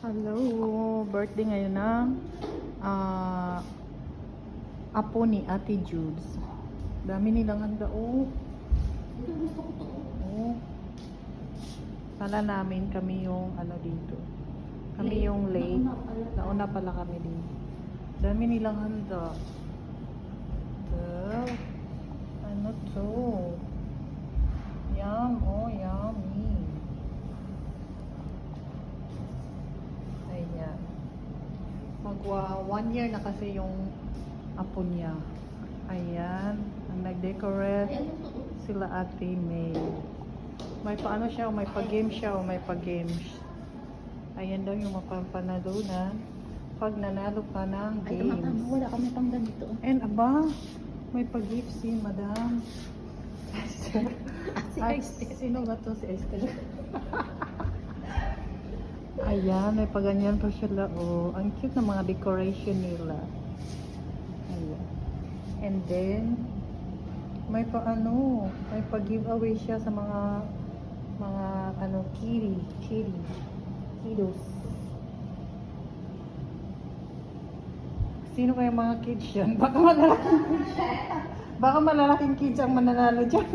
Hello, birthday ngayon ng apo ni Ate Jules. Dami nilang handa, oh. Oh. Kala namin kami yung ano dito. Kami yung late. Nauna pala kami din. Dami nilang handa. Wow. Ano to? Yum, oh, yummy. Ayan. Magwa 1 year na kasi yung apo niya. Ayan. Ang nag-decorate sila Ate May. May paano siya, may pag-game siya, o may pag-games. Ayan daw yung mapapanalunan pag nanalo ka ng games. Ay, wala kami pang ganito. And aba, may pag-gift si Madam. Ay, sino ba to? Si Esther. Ayan, may paganyan pa sila. Oh, ang cute na mga decoration nila. Ayan. And then, may paano, may pag-giveaway siya sa mga ano, kiddos. Sino kaya mga kids yan? Baka malalaking kids ang mananalo dyan.